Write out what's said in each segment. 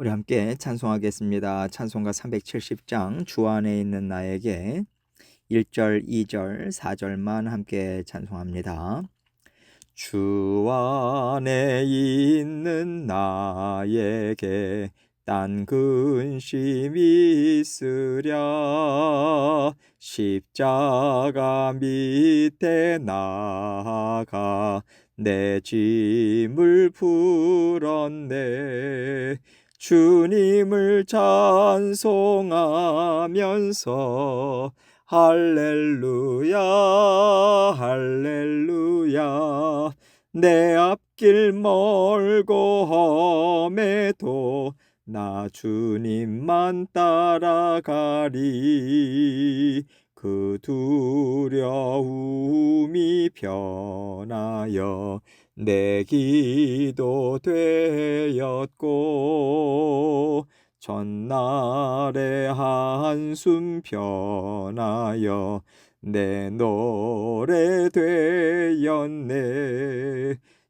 우리 함께 찬송하겠습니다. 찬송가 370장 주 안에 있는 나에게 1절, 2절, 4절만 함께 찬송합니다. 주 안에 있는 나에게 딴 근심 있으랴. 십자가 밑에 나가 내 짐을 풀었네. 주님을 찬송하면서 할렐루야 할렐루야. 내 앞길 멀고 험해도 나 주님만 따라가리. 그 두려움이 변하여 내 기도 되었고, 전날의 한숨 변하여 내 노래 되었네.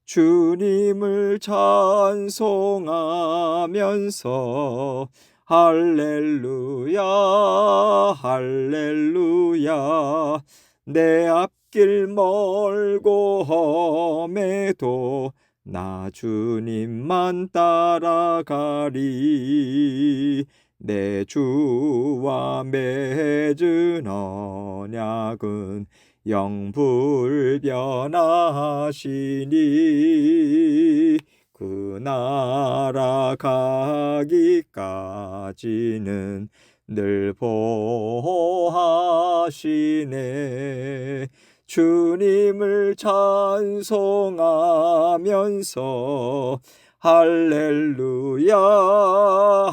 주님을 찬송하면서 할렐루야 할렐루야. 내 앞길 멀고 험해도 나 주님만 따라가리. 내 주와 맺은 언약은 영불변하시니 그 나라 가기까지는 늘 보호하시네. 주님을 찬송하면서 할렐루야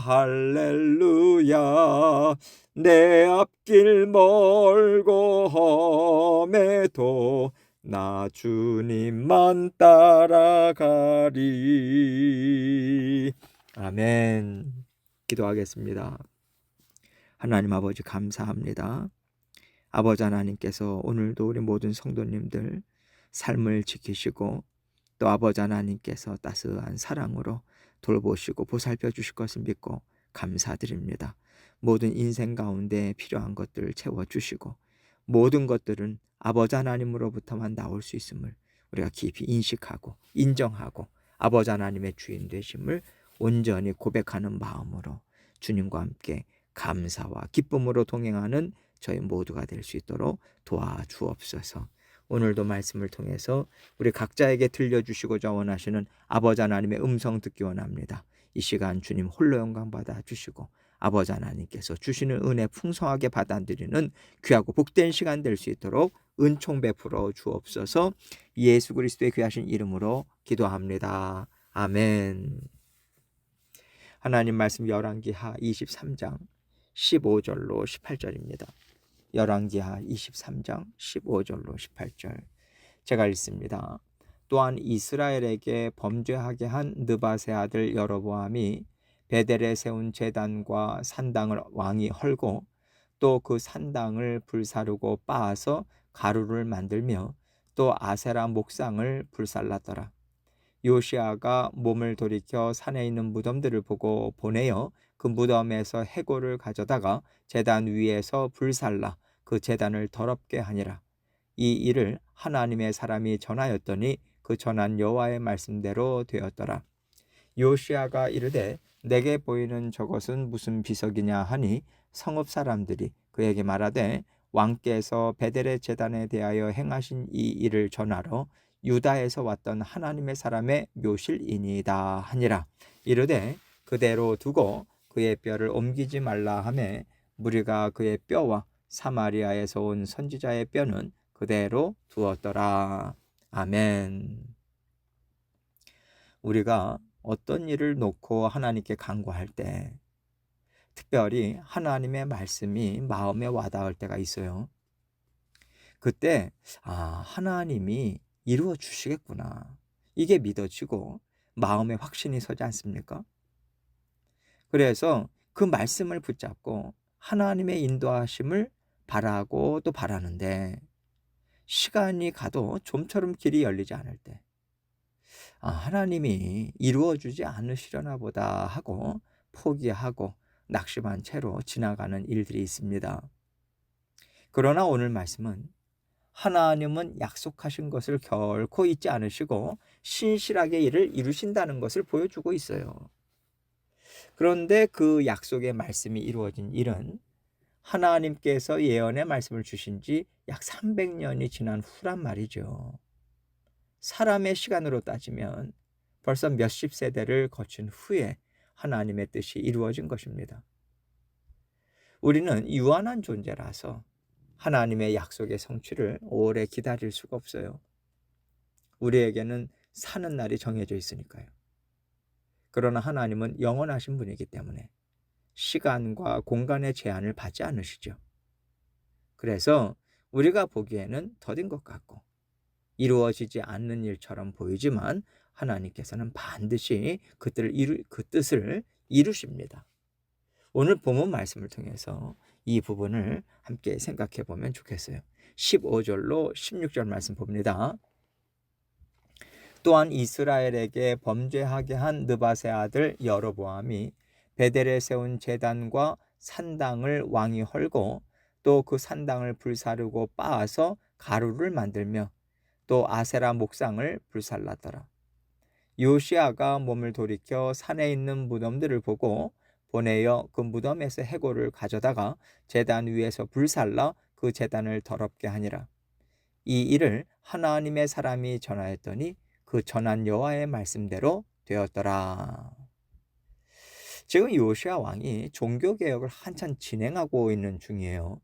할렐루야. 내 앞길 멀고 험해도 나 주님만 따라가리. 아멘. 기도하겠습니다. 하나님 아버지, 감사합니다. 아버지 하나님께서 오늘도 우리 모든 성도님들 삶을 지키시고, 또 아버지 하나님께서 따스한 사랑으로 돌보시고 보살펴 주실 것을 믿고 감사드립니다. 모든 인생 가운데 필요한 것들을 채워주시고, 모든 것들은 아버지 하나님으로부터만 나올 수 있음을 우리가 깊이 인식하고 인정하고, 아버지 하나님의 주인 되심을 온전히 고백하는 마음으로 주님과 함께 감사와 기쁨으로 동행하는 저희 모두가 될 수 있도록 도와주옵소서. 오늘도 말씀을 통해서 우리 각자에게 들려주시고자 원하시는 아버지 하나님의 음성 듣기 원합니다. 이 시간 주님 홀로 영광 받아 주시고, 아버지 하나님께서 주시는 은혜 풍성하게 받아들이는 귀하고 복된 시간 될 수 있도록 은총 베풀어 주옵소서. 예수 그리스도의 귀하신 이름으로 기도합니다. 아멘. 하나님 말씀 열왕기하 23장 15절로 18절입니다. 열왕기하 23장 15절로 18절 제가 읽습니다. 또한 이스라엘에게 범죄하게 한 느밧의 아들 여로보암이 베델에 세운 제단과 산당을 왕이 헐고, 또 그 산당을 불사르고 빻아서 가루를 만들며 또 아세라 목상을 불살랐더라. 요시아가 몸을 돌이켜 산에 있는 무덤들을 보고 보내어 그 무덤에서 해골을 가져다가 제단 위에서 불살라 그 제단을 더럽게 하니라. 이 일을 하나님의 사람이 전하였더니 그 전한 여호와의 말씀대로 되었더라. 요시아가 이르되 내게 보이는 저것은 무슨 비석이냐 하니, 성읍 사람들이 그에게 말하되 왕께서 베델의 제단에 대하여 행하신 이 일을 전하러 유다에서 왔던 하나님의 사람의 묘실이니이다 하니라. 이르되 그대로 두고 그의 뼈를 옮기지 말라 하매, 무리가 그의 뼈와 사마리아에서 온 선지자의 뼈는 그대로 두었더라. 아멘. 우리가 어떤 일을 놓고 하나님께 간구할 때 특별히 하나님의 말씀이 마음에 와닿을 때가 있어요. 그때 하나님이 이루어 주시겠구나, 이게 믿어지고 마음에 확신이 서지 않습니까? 그래서 그 말씀을 붙잡고 하나님의 인도하심을 바라고 또 바라는데, 시간이 가도 좀처럼 길이 열리지 않을 때 하나님이 이루어주지 않으시려나 보다 하고 포기하고 낙심한 채로 지나가는 일들이 있습니다. 그러나 오늘 말씀은 하나님은 약속하신 것을 결코 잊지 않으시고 신실하게 이를 이루신다는 것을 보여주고 있어요. 그런데 그 약속의 말씀이 이루어진 일은 하나님께서 예언의 말씀을 주신 지 약 300년이 지난 후란 말이죠. 사람의 시간으로 따지면 벌써 몇십 세대를 거친 후에 하나님의 뜻이 이루어진 것입니다. 우리는 유한한 존재라서 하나님의 약속의 성취를 오래 기다릴 수가 없어요. 우리에게는 사는 날이 정해져 있으니까요. 그러나 하나님은 영원하신 분이기 때문에 시간과 공간의 제한을 받지 않으시죠. 그래서 우리가 보기에는 더딘 것 같고 이루어지지 않는 일처럼 보이지만 하나님께서는 반드시 그 뜻을 이루십니다. 오늘 본문 말씀을 통해서 이 부분을 함께 생각해 보면 좋겠어요. 15절로 16절 말씀 봅니다. 또한 이스라엘에게 범죄하게 한 느밧의 아들 여로보암이 베델에 세운 제단과 산당을 왕이 헐고 또 그 산당을 불사르고 빻아서 가루를 만들며 또 아세라 목상을 불살랐더라. 요시아가 몸을 돌이켜 산에 있는 무덤들을 보고 보내어 그 무덤에서 해골을 가져다가 제단 위에서 불살라 그 제단을 더럽게 하니라. 이 일을 하나님의 사람이 전하였더니 그 전한 여호와의 말씀대로 되었더라. 지금 요시아 왕이 종교개혁을 한참 진행하고 있는 중이에요.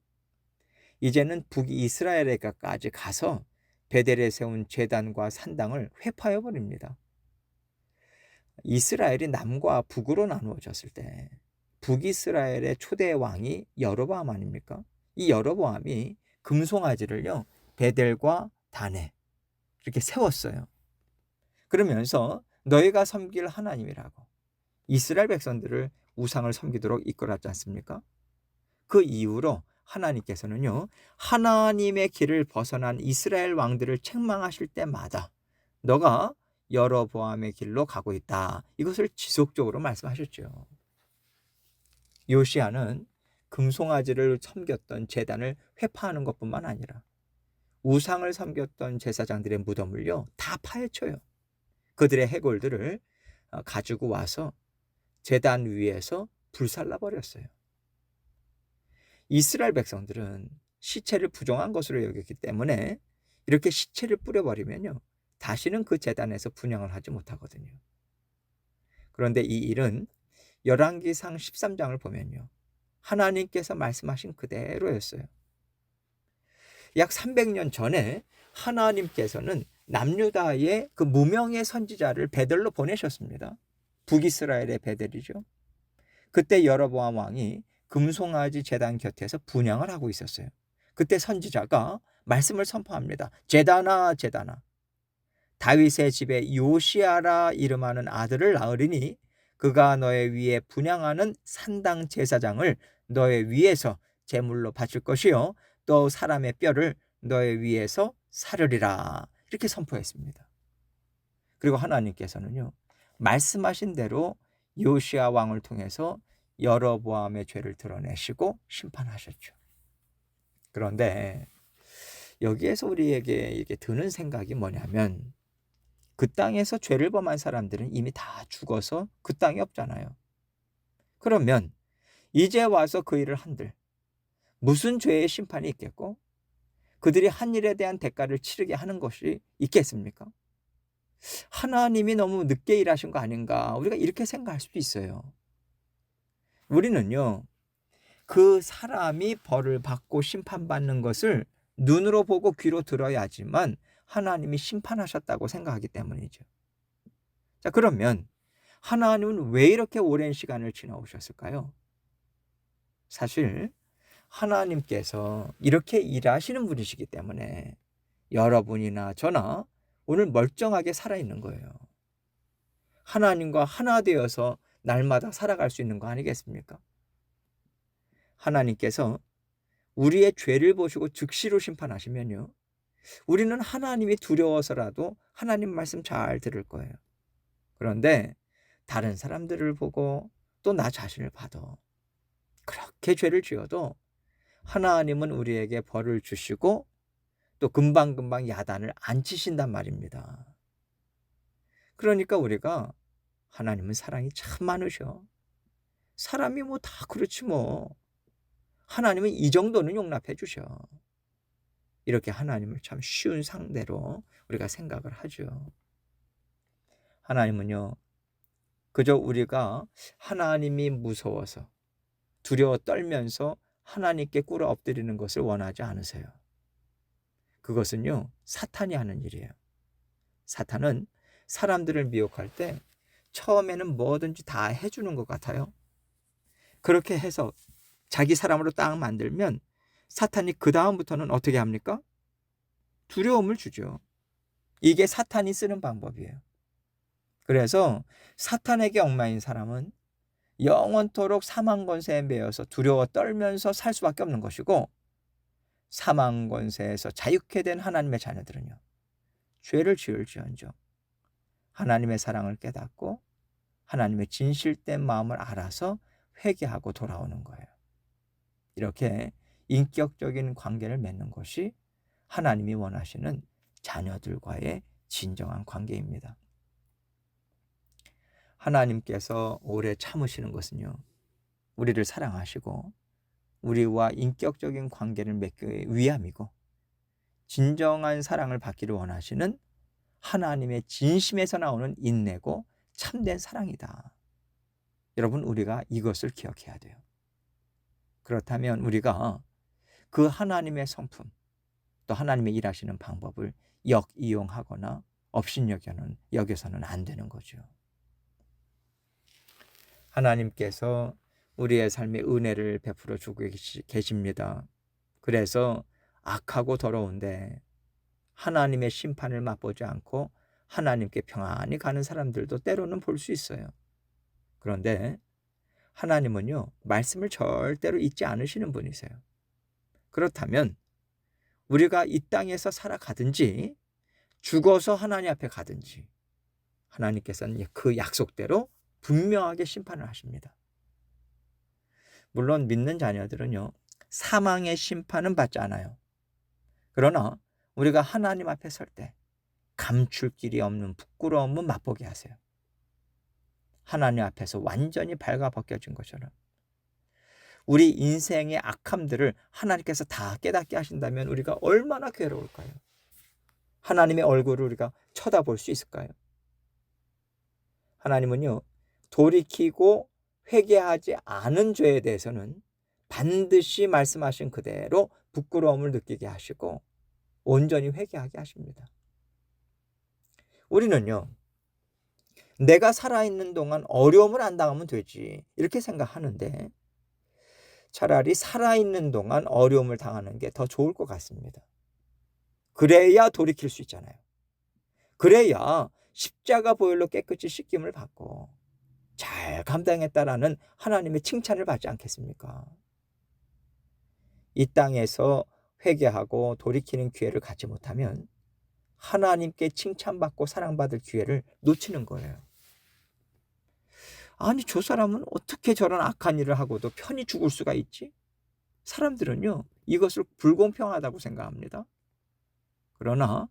이제는 북이스라엘에까지 가서 베델에 세운 제단과 산당을 회파해 버립니다. 이스라엘이 남과 북으로 나누어졌을 때 북이스라엘의 초대 왕이 여로보암 아닙니까? 이 여로보암이 금송아지를요 베델과 단에 이렇게 세웠어요. 그러면서 너희가 섬길 하나님이라고 이스라엘 백성들을 우상을 섬기도록 이끌었지 않습니까? 그 이후로 하나님께서는요 하나님의 길을 벗어난 이스라엘 왕들을 책망하실 때마다 너가 여로보암의 길로 가고 있다. 이것을 지속적으로 말씀하셨죠. 요시아는 금송아지를 섬겼던 제단을 회파하는 것뿐만 아니라 우상을 섬겼던 제사장들의 무덤을요 다 파헤쳐요. 그들의 해골들을 가지고 와서 제단 위에서 불살라 버렸어요. 이스라엘 백성들은 시체를 부정한 것으로 여겼기 때문에 이렇게 시체를 뿌려버리면요 다시는 그 제단에서 분향을 하지 못하거든요. 그런데 이 일은 열왕기상 13장을 보면요 하나님께서 말씀하신 그대로였어요. 약 300년 전에 하나님께서는 남유다의 그 무명의 선지자를 베델로 보내셨습니다. 북이스라엘의 베델이죠. 그때 여로보암 왕이 금송아지 제단 곁에서 분향을 하고 있었어요. 그때 선지자가 말씀을 선포합니다. 제단아 제단아 다윗의 집에 요시아라 이름하는 아들을 낳으리니 그가 너의 위에 분향하는 산당 제사장을 너의 위에서 제물로 바칠 것이요 또 사람의 뼈를 너의 위에서 사르리라 이렇게 선포했습니다. 그리고 하나님께서는요 말씀하신 대로 요시아 왕을 통해서 여로보암의 죄를 드러내시고 심판하셨죠. 그런데 여기에서 우리에게 이렇게 드는 생각이 뭐냐면 그 땅에서 죄를 범한 사람들은 이미 다 죽어서 그 땅이 없잖아요. 그러면 이제 와서 그 일을 한들 무슨 죄의 심판이 있겠고 그들이 한 일에 대한 대가를 치르게 하는 것이 있겠습니까? 하나님이 너무 늦게 일하신 거 아닌가 우리가 이렇게 생각할 수도 있어요. 우리는요 그 사람이 벌을 받고 심판받는 것을 눈으로 보고 귀로 들어야지만 하나님이 심판하셨다고 생각하기 때문이죠. 자, 그러면 하나님은 왜 이렇게 오랜 시간을 지나오셨을까요? 사실 하나님께서 이렇게 일하시는 분이시기 때문에 여러분이나 저나 오늘 멀쩡하게 살아있는 거예요. 하나님과 하나 되어서 날마다 살아갈 수 있는 거 아니겠습니까? 하나님께서 우리의 죄를 보시고 즉시로 심판하시면요 우리는 하나님이 두려워서라도 하나님 말씀 잘 들을 거예요. 그런데 다른 사람들을 보고 또 나 자신을 봐도 그렇게 죄를 지어도 하나님은 우리에게 벌을 주시고 또 금방금방 야단을 안 치신단 말입니다. 그러니까 우리가 하나님은 사랑이 참 많으셔. 사람이 뭐 다 그렇지 뭐. 하나님은 이 정도는 용납해 주셔. 이렇게 하나님을 참 쉬운 상대로 우리가 생각을 하죠. 하나님은요, 그저 우리가 하나님이 무서워서 두려워 떨면서 하나님께 꿇어 엎드리는 것을 원하지 않으세요. 그것은요, 사탄이 하는 일이에요. 사탄은 사람들을 미혹할 때 처음에는 뭐든지 다 해주는 것 같아요. 그렇게 해서 자기 사람으로 딱 만들면 사탄이 그 다음부터는 어떻게 합니까? 두려움을 주죠. 이게 사탄이 쓰는 방법이에요. 그래서 사탄에게 얽매인 사람은 영원토록 사망 권세에 매여서 두려워 떨면서 살 수밖에 없는 것이고, 사망 권세에서 자유케 된 하나님의 자녀들은요, 죄를 지을지언정 하나님의 사랑을 깨닫고 하나님의 진실된 마음을 알아서 회개하고 돌아오는 거예요. 이렇게 인격적인 관계를 맺는 것이 하나님이 원하시는 자녀들과의 진정한 관계입니다. 하나님께서 오래 참으시는 것은요, 우리를 사랑하시고 우리와 인격적인 관계를 맺기 위함이고, 진정한 사랑을 받기를 원하시는 하나님의 진심에서 나오는 인내고 참된 사랑이다. 여러분, 우리가 이것을 기억해야 돼요. 그렇다면 우리가 그 하나님의 성품, 또 하나님의 일하시는 방법을 역이용하거나 업신여겨서는 안 되는 거죠. 하나님께서 우리의 삶에 은혜를 베풀어 주고 계십니다. 그래서 악하고 더러운데 하나님의 심판을 맛보지 않고 하나님께 평안히 가는 사람들도 때로는 볼 수 있어요. 그런데 하나님은요, 말씀을 절대로 잊지 않으시는 분이세요. 그렇다면 우리가 이 땅에서 살아가든지 죽어서 하나님 앞에 가든지 하나님께서는 그 약속대로 분명하게 심판을 하십니다. 물론 믿는 자녀들은요, 사망의 심판은 받지 않아요. 그러나 우리가 하나님 앞에 설 때 감출 길이 없는 부끄러움은 맛보게 하세요. 하나님 앞에서 완전히 발가벗겨진 것처럼 우리 인생의 악함들을 하나님께서 다 깨닫게 하신다면 우리가 얼마나 괴로울까요? 하나님의 얼굴을 우리가 쳐다볼 수 있을까요? 하나님은요, 돌이키고 회개하지 않은 죄에 대해서는 반드시 말씀하신 그대로 부끄러움을 느끼게 하시고 온전히 회개하게 하십니다. 우리는요, 내가 살아있는 동안 어려움을 안 당하면 되지 이렇게 생각하는데, 차라리 살아있는 동안 어려움을 당하는 게 더 좋을 것 같습니다. 그래야 돌이킬 수 있잖아요. 그래야 십자가 보혈로 깨끗이 씻김을 받고 잘 감당했다라는 하나님의 칭찬을 받지 않겠습니까? 이 땅에서 회개하고 돌이키는 기회를 갖지 못하면 하나님께 칭찬받고 사랑받을 기회를 놓치는 거예요. 아니, 저 사람은 어떻게 저런 악한 일을 하고도 편히 죽을 수가 있지? 사람들은요, 이것을 불공평하다고 생각합니다. 그러나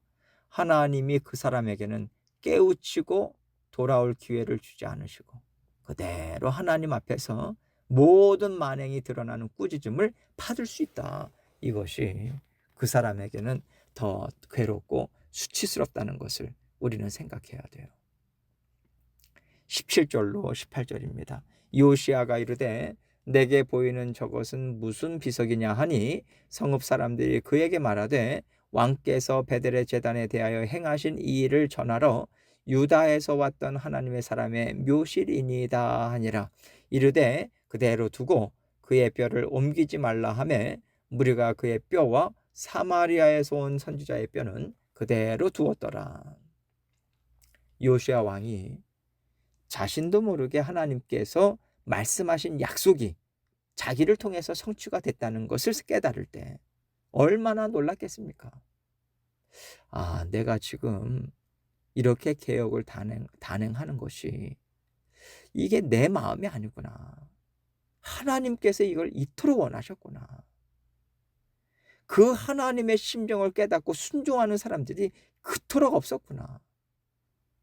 하나님이 그 사람에게는 깨우치고 돌아올 기회를 주지 않으시고 그대로 하나님 앞에서 모든 만행이 드러나는 꾸짖음을 받을 수 있다. 이것이 그 사람에게는 더 괴롭고 수치스럽다는 것을 우리는 생각해야 돼요. 17절로 18절입니다. 요시야가 이르되 내게 보이는 저것은 무슨 비석이냐 하니 성읍 사람들이 그에게 말하되 왕께서 베델의 제단에 대하여 행하신 이 일을 전하러 유다에서 왔던 하나님의 사람의 묘실이니이다 하니라. 이르되 그대로 두고 그의 뼈를 옮기지 말라 하매 무리가 그의 뼈와 사마리아에서 온 선지자의 뼈는 그대로 두었더라. 요시야 왕이 자신도 모르게 하나님께서 말씀하신 약속이 자기를 통해서 성취가 됐다는 것을 깨달을 때 얼마나 놀랐겠습니까? 아, 내가 지금 이렇게 개혁을 단행하는 것이 이게 내 마음이 아니구나. 하나님께서 이걸 이토록 원하셨구나. 그 하나님의 심정을 깨닫고 순종하는 사람들이 그토록 없었구나.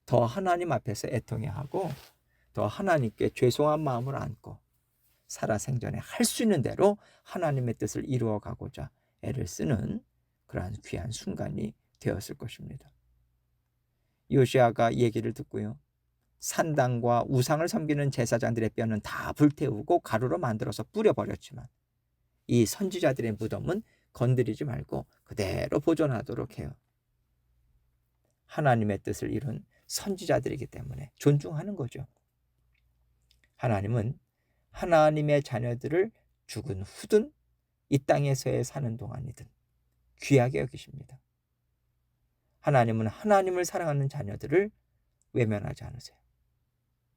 더 하나님 앞에서 애통해 하고 더 하나님께 죄송한 마음을 안고 살아생전에 할 수 있는 대로 하나님의 뜻을 이루어 가고자 애를 쓰는 그러한 귀한 순간이 되었을 것입니다. 요시아가 얘기를 듣고요. 산당과 우상을 섬기는 제사장들의 뼈는 다 불태우고 가루로 만들어서 뿌려버렸지만 이 선지자들의 무덤은 건드리지 말고 그대로 보존하도록 해요. 하나님의 뜻을 이룬 선지자들이기 때문에 존중하는 거죠. 하나님은 하나님의 자녀들을 죽은 후든 이 땅에서의 사는 동안이든 귀하게 여기십니다. 하나님은 하나님을 사랑하는 자녀들을 외면하지 않으세요.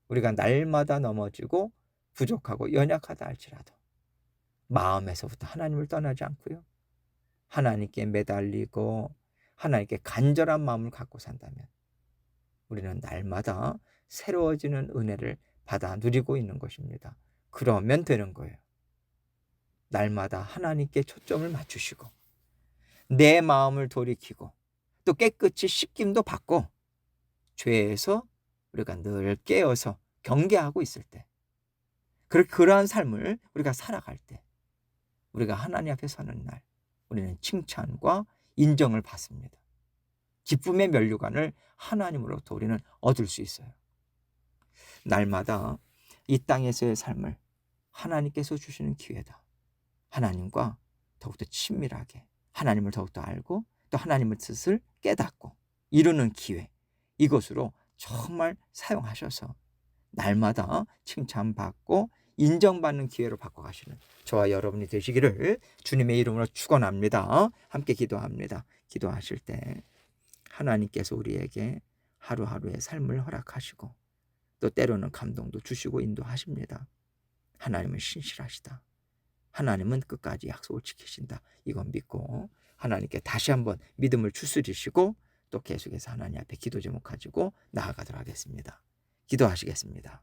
우리가 날마다 넘어지고 부족하고 연약하다 할지라도 마음에서부터 하나님을 떠나지 않고요. 하나님께 매달리고 하나님께 간절한 마음을 갖고 산다면 우리는 날마다 새로워지는 은혜를 받아 누리고 있는 것입니다. 그러면 되는 거예요. 날마다 하나님께 초점을 맞추시고 내 마음을 돌이키고 또 깨끗이 씻김도 받고 죄에서 우리가 늘 깨어서 경계하고 있을 때 그러한 삶을 우리가 살아갈 때 우리가 하나님 앞에 서는 날 우리는 칭찬과 인정을 받습니다. 기쁨의 면류관을 하나님으로부터 우리는 얻을 수 있어요. 날마다 이 땅에서의 삶을 하나님께서 주시는 기회다. 하나님과 더욱더 친밀하게 하나님을 더욱더 알고 또 하나님의 뜻을 깨닫고 이루는 기회, 이것으로 정말 사용하셔서 날마다 칭찬받고 인정받는 기회로 바꿔가시는 저와 여러분이 되시기를 주님의 이름으로 축원합니다. 함께 기도합니다. 기도하실 때 하나님께서 우리에게 하루하루의 삶을 허락하시고 또 때로는 감동도 주시고 인도하십니다. 하나님은 신실하시다. 하나님은 끝까지 약속을 지키신다. 이건 믿고 하나님께 다시 한번 믿음을 추스리시고 또 계속해서 하나님 앞에 기도 제목 가지고 나아가도록 하겠습니다. 기도하시겠습니다.